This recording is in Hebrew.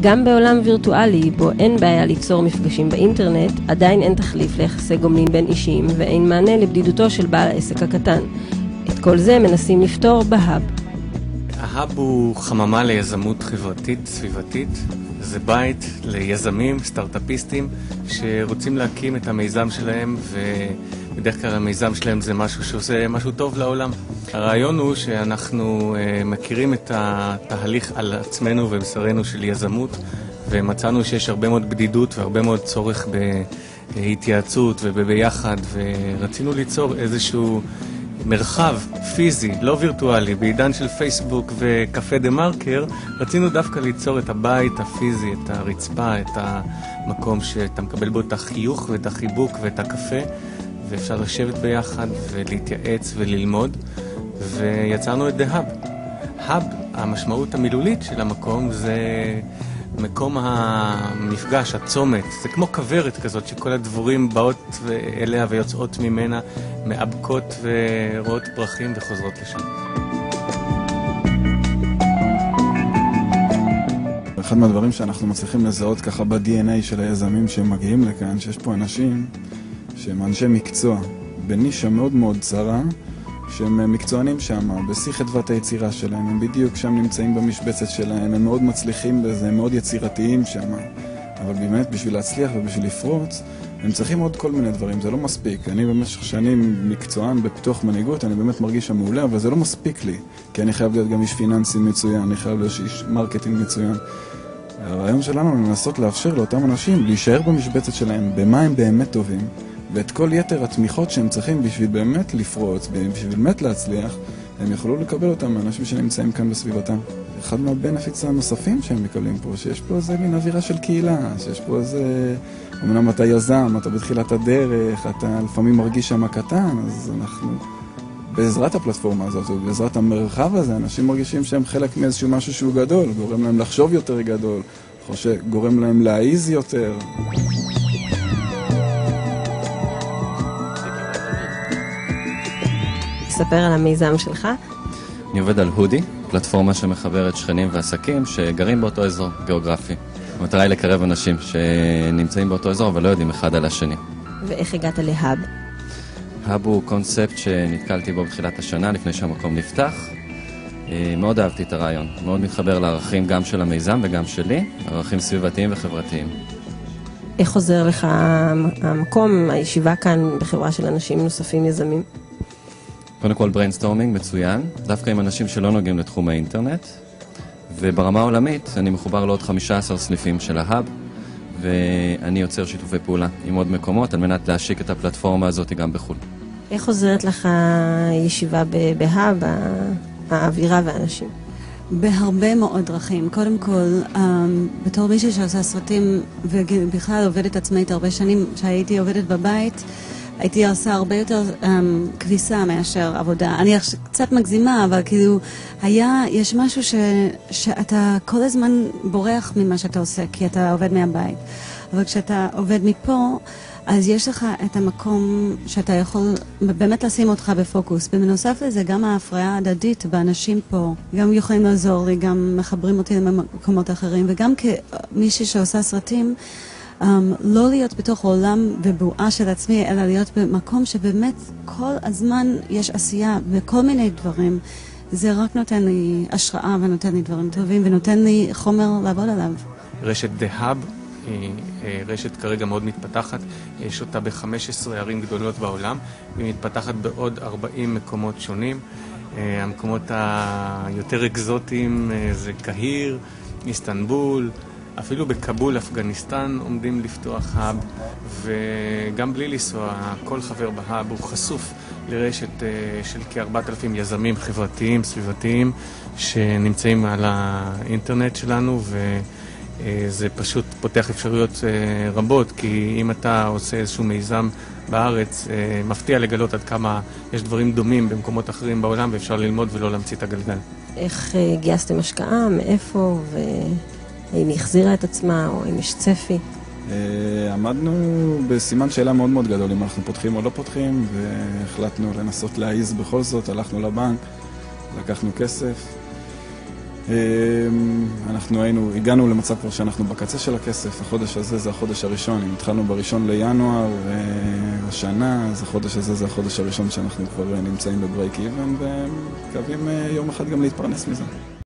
גם בעולם וירטואלי, בו אין בעיה ליצור מפגשים באינטרנט, עדיין אין תחליף ליחסי גומלין בין אישים, ואין מענה לבדידותו של בעל העסק הקטן. את כל זה מנסים לפתור בהאב. ההאב הוא חממה ליזמות חברתית, סביבתית. זה בית ליזמים, סטארט-אפיסטים, שרוצים להקים את המיזם שלהם, ובדרך כלל המיזם שלהם זה משהו שעושה משהו טוב לעולם. הרעיון הוא שאנחנו מכירים את התהליך על עצמנו ובשרנו של יזמות, ומצאנו שיש הרבה מאוד בדידות והרבה מאוד צורך בהתייעצות וביחד, ורצינו ליצור איזשהו מרחב פיזי, לא וירטואלי, בעידן של פייסבוק וקפה דה מרקר, רצינו דווקא ליצור את הבית הפיזי, את הרצפה, את המקום שאתה מקבל בו את החיוך ואת החיבוק ואת הקפה, ואפשר לשבת ביחד ולהתייעץ וללמוד, ויצרנו את ההאב. האב, המשמעות המילולית של המקום זה מקום המפגש, הצומת. זה כמו כברת כזאת שכל הדבורים באות אליה ויוצאות ממנה, מאבקות ורואות פרחים וחוזרות לשם. אחד מהדברים שאנחנו מצליחים לזהות ככה ב-DNA של היזמים שמגיעים לכאן, שיש פה אנשים שהם אנשי מקצוע, בנישה מאוד מאוד צרה, שהם מקצוענים שם, בשיא חדוות היצירה שלהם, הם בדיוק שם נמצאים במשבצת שלהם, הם מאוד מצליחים בזה, הם מאוד יצירתיים שם. אבל באמת בשביל להצליח ובשביל לפרוץ, הם צריכים עוד כל מיני דברים, זה לא מספיק. אני במשך שנים מקצוען בפיתוח מנהיגות, אני באמת מרגיש שם מעולה, אבל זה לא מספיק לי, כי אני חייב להיות גם איש פיננסי מצוין, אני חייב להיות איש מרקטינג מצוין. הרעיון שלנו הוא לנסות לאפשר לאותם אנשים להישאר במשבצת שלהם, במה הם באמת טובים, ואת כל יתר התמיכות שהם צריכים בשביל באמת לפרוץ, בשביל באמת להצליח, הם יכולו לקבל אותם מאנשים שנמצאים כאן בסביבתם. אחד מהבנפיטס הנוספים שהם מקבלים פה, שיש פה איזה מין אווירה של קהילה, שיש פה איזה... אמנם אתה יזם, אתה בתחילת הדרך, אתה לפעמים מרגיש שם קטן, אז אנחנו... בעזרת הפלטפורמה הזאת, בעזרת המרחב הזה, אנשים מרגישים שהם חלק מאיזשהו משהו שהוא גדול, גורם להם לחשוב יותר גדול, גורם להם להעיז יותר. ספר על המיזם שלך. אני עובד על הודי, פלטפורמה שמחברת שכנים ועסקים שגרים באותו אזור גיאוגרפי. המטרה היא לקרב אנשים שנמצאים באותו אזור אבל לא יודעים אחד על השני. ואיך הגעת להאב? האב הוא קונספט שנתקלתי בו בתחילת השנה לפני שהמקום נפתח. מאוד אהבתי את הרעיון, מאוד מתחבר לערכים גם של המיזם וגם שלי, ערכים סביבתיים וחברתיים. איך עוזר לך המקום, הישיבה כאן בחברה של אנשים נוספים יזמים? קודם כל בריינסטורמינג מצוין, דווקא עם אנשים שלא נוגעים לתחום האינטרנט, וברמה העולמית אני מחובר לעוד 15 סניפים של ההאב, ואני יוצר שיתופי פעולה עם עוד מקומות על מנת להשיק את הפלטפורמה הזאת גם בחו"ל. איך עוזרת לך ישיבה בהאב, האווירה והאנשים? בהרבה מאוד דרכים. קודם כל, בתור מישהי שעושה סרטים ובכלל עובדת עצמאית הרבה שנים שהייתי עובדת בבית, הייתי עושה הרבה יותר כביסה מאשר עבודה. אני קצת מגזימה, אבל כאילו, יש משהו שאתה כל הזמן בורח ממה שאתה עושה, כי אתה עובד מהבית. אבל כשאתה עובד מפה, אז יש לך את המקום שאתה יכול באמת לשים אותך בפוקוס. בנוסף לזה, גם ההפריה ההדדית באנשים פה, גם יכולים לעזור לי, גם מחברים אותי למקומות אחרים, וגם כמישהי שעושה סרטים, לא להיות בתוך עולם ובועה של עצמי, אלא להיות במקום שבאמת כל הזמן יש עשייה וכל מיני דברים. זה רק נותן לי השראה ונותן לי דברים טובים ונותן לי חומר לעבוד עליו. רשת ההאב היא רשת כרגע מאוד מתפתחת, יש אותה ב-15 ערים גדולות בעולם, היא מתפתחת בעוד 40 מקומות שונים. המקומות היותר אקזוטיים זה קהיר, איסטנבול, אפילו בקבול, אפגניסטן, עומדים לפתוח האב, וגם בלי לנסוע, כל חבר בהאב הוא חשוף לרשת של כ-4,000 יזמים חברתיים, סביבתיים, שנמצאים על האינטרנט שלנו, וזה פשוט פותח אפשרויות רבות, כי אם אתה עושה איזשהו מיזם בארץ, מפתיע לגלות עד כמה יש דברים דומים במקומות אחרים בעולם, ואפשר ללמוד ולא להמציא את הגלגל. איך גייסתם השקעה, מאיפה האם היא החזירה את עצמה, או האם יש צפי? עמדנו בסימן שאלה מאוד מאוד גדול, אם אנחנו פותחים או לא פותחים, והחלטנו לנסות להעיז בכל זאת, הלכנו לבנק, לקחנו כסף, אנחנו הגענו למצב כבר שאנחנו בקצה של הכסף. החודש הזה זה החודש הראשון. אם התחלנו ב1 לינואר השנה, אז החודש הזה זה החודש הראשון שאנחנו כבר נמצאים בברייק איבן, ומקווים יום אחד גם להתפרנס מזה.